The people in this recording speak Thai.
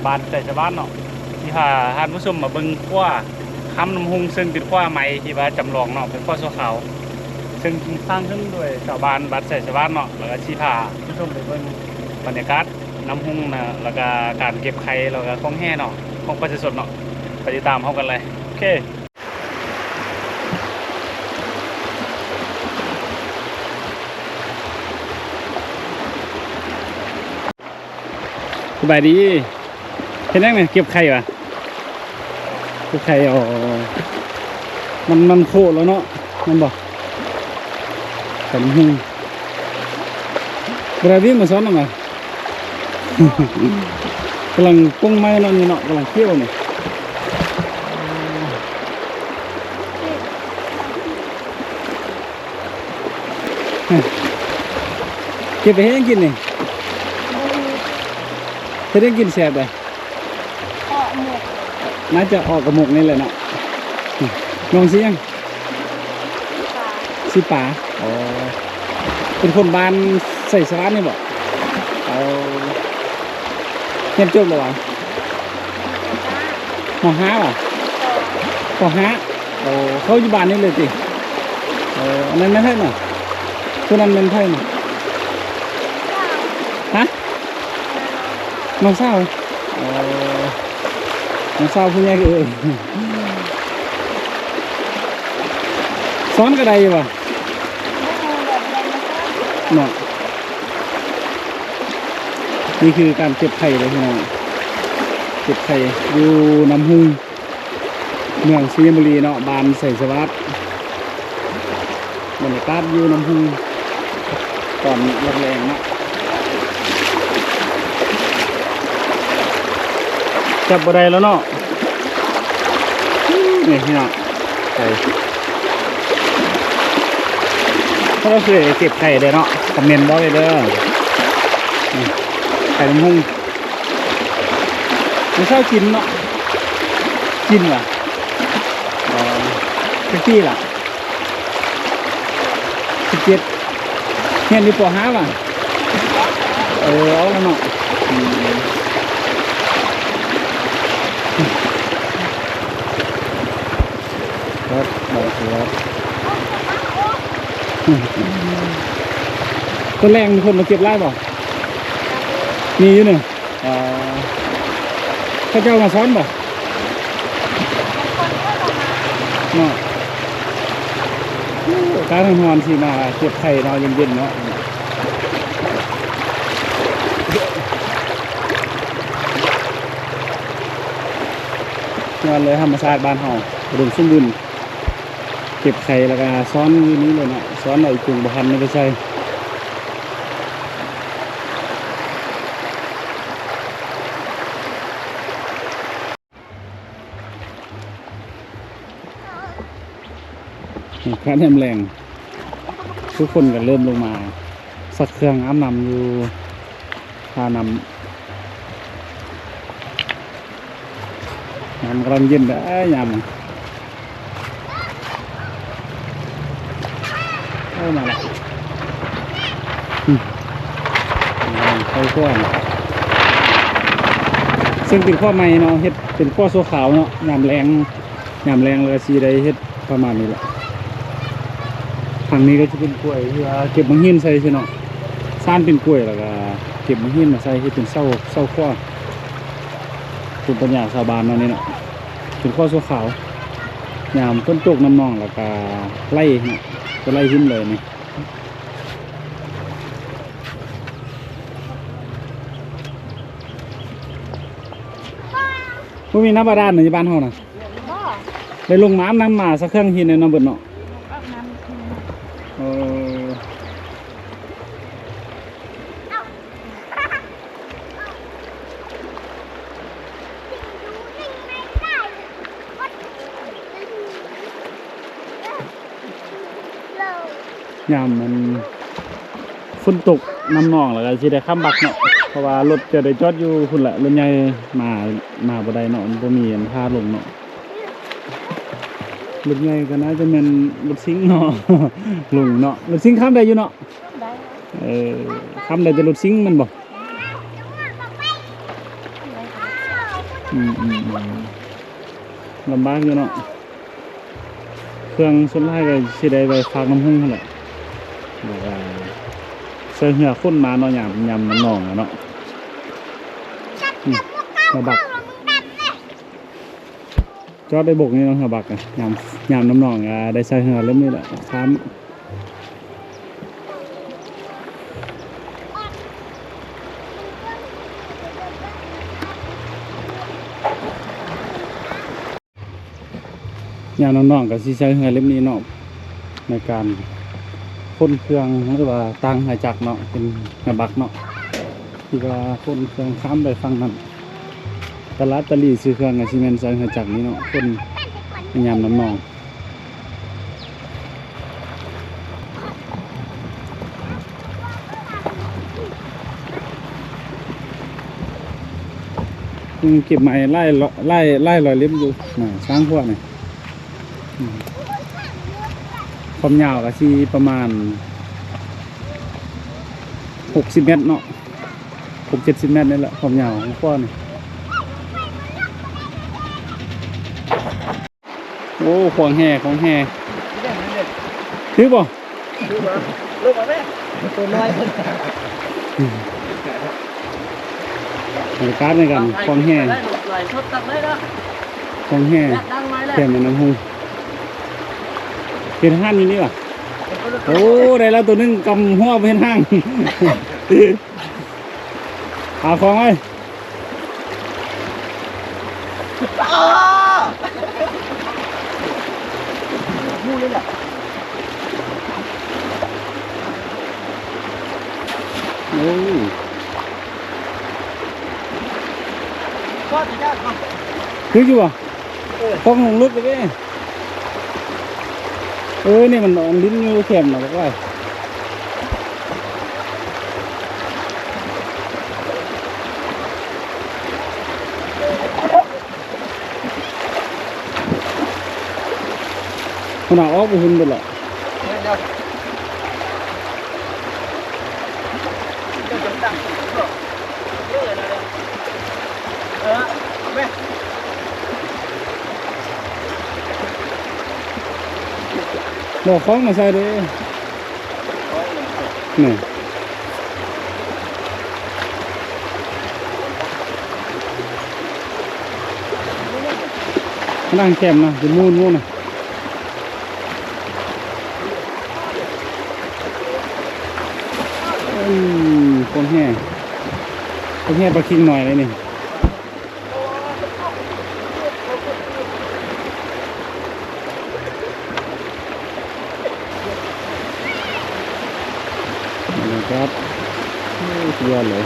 บ้านแต่ชาวบ้านเนาะที่พาท่านผู้ชมมาเบิ่งขั้วคำน้ำหุงซึ่งเป็นขั้วไม้ที่ว่าจำลองเนาะเป็นขั้วโซขาวซึ่งสร้างขึ้นโดยชาวบ้านบ้านแต่ชาวบ้านเนาะแล้วก็ที่พาผู้ชมไปเบิ่งบรรยากาศน้ำหุงนะแล้วก็การเก็บไข่แล้วก็ของแห่เนาะของประชาชนเนาะไปติดตามเขากันเลยโอเคสบายดีเห็นยังไงเก็บไข่ปะเก็บไข่อ๋อมันโคแล้วเนาะมันบอกแต่มันหุ่งเวลาวิ่งมาซ้อนหน่อยกำลังปุ้งไม้เนาะนี่เนาะกำลังเคี่ยวเนี่ยเก็บไปให้ยังกินนี่จะได้กินแซ่บเลยออกหมกน่าจะออกกระหมกนี่แหละเนาะลองสิยังสิป่าอ๋อเป็นคนบ้านใส่สวัสดิ์นี่บอกเอาเงียบจบเลยวะหอห้าป่ะหอห้าโอ้เขาอยู่บ้านนี่เลยสิอันนั้นไม่ใช่หน่ะคนนั้นเป็นใช่หน่ะฮะน้องสาวน้องสาวผู้ใหญ่ก็ซ้อนกระไดอยู่ป่ะเนาะนี่คือการเก็บไข่เลยพี่น้องเก็บไข่อยู่น้ำหุงเมืองศรีบุรีเนาะบ้านใส่สวัสดิ์บรรยากาศอยู่น้ำหุงตอนแรงๆเนาะจับบ่ได้แล้วเนาะนี่พี่น้องไข่ถ้าเราเคยเก็บไข่ได้เนาะคอมเมนต์บอกเลยเด้อไข่น้ำหุ่งไม่ชอบกินเนาะกินว่ะพี่ล่ะ17เห็นดีปอห้าว่ะเอาแล้วเนาะครับบอกครับต้นแรงมีคนมาเก็บไร่บ่มีอยู่เนี่ยข้าเจ้ามาซ้อนบ่เนาะการทำงานที่มาเก็บไข่นอนเย็นๆเนาะงานเลยธรรมชาติบ้านเฮาอุดมสมบูรณ์เก็บไข่แล้วก็ซ้อนอยู่นี้เลยเนาะซ้อนเอาอีกกลุ่มพันนี่ไปใส่พระแนมแรงทุกคนก็เริ่มลงมาสักเครื่องอาบน้ำอยู่พานำน้ำกำลังเย็นได้ยามมาแล้วเข้าข้อซึ่งเป็นข้อใหม่เนาะเฮ็ดเป็นข้อโซ่ขาวเนาะยามแรงเลยสีได้เฮ็ดประมาณนี้แหละฝั่งนี้ก็จะเป็นกล้วยที่ว่าเก็บบางหินใส่ใช่เนาะซ่านเป็นกล้วยแล้วก็เก็บบางหินมาใส่ให้เป็นเศร้าข้อเป็นปัญญาชาวบ้านเนาะนี่เนาะเป็นข้อโซ่ขาวยามต้นตกน้ำนองแล้วก็ไล่เนาะจะไล่หินเลยนี่ผู้มีน้ำบาดาลในบ้านเฮานะได้ลงน้ำมาสักเครื่องหินในน้ำเบิดเนาะยามมันฝนตกน้ำนองแล้วก็สิได้ข้ามบักเนาะเพราะว่ารถจะได้จอดอยู่พุ่นแหละรถใหญ่มาบ่ได้เนาะมันบ่มีอันพาลงเนาะรถใหญ่ก็น่าจะเป็นรถซิงเนาะลงเนาะรถซิงข้ามได้อยู่เนาะข้ามได้แต่รถซิงมันบ่ ลำบากอยู่เนาะเครื่องส่วนไล่ก็สิได้ไปฝากน้ำหุ้งนั่นแหละแล้วก็เสื้อเหือข้นมาเนาะยำน้ำหนองอะเนาะมาบักจอดได้บกนี่เนาะบักอะยำน้ำหนองอะได้ใส่เหือเริ่มนี่แหละค้ามยำน้ำหนองกับซีใส่เหือเริ่มนี้เนาะในการพ่นเครื่องหรือว่าตั้งหายจักเนาะเป็นกระบักเนาะที่ว่าพ่นเครื่องข้ามไปฟังนั้นตลาดตะลีซื้อเครื่องกับซีเมนต์ใส่หายจักนี้เนาะพ่นยำน้ำหนองเก็บไม้ไล่รอยเล็บอยู่ช้างพวกนี่ความยาวก็ที่ประมาณ60 เมตรเนาะ60-70 เมตรนี่แหละความยาวของพวกนี่โอ้ของแห่ถือป่ะ ลูกมาแม่ตัวน้อย บรรยากาศในกันของแห่ ได้หลุดไหลชดตักได้แล้ว ของแห่ ดังไหมแล้ว แค่มันน้ำหูเป็นห้างอยู่นี่ป่ะโอ้ได้แล้วตัวนึงกำหัวเป็นห้าง เอาของไว้ มูเลยแหละ โอ้ ก็จะยากครับ คืออยู่ป่ะต้องลงลึกเลยนี่มันลิ้นอยู่เข็มหรอกว่าขนาดออกไปหุ่นไปหรอ แม่ บอกคล้องมาใส่เลยนี่นั่งแคมนะเป็นมูนนะคนแห่ปลาคิงหน่อยเลยนี่ครับสุดยอดเลย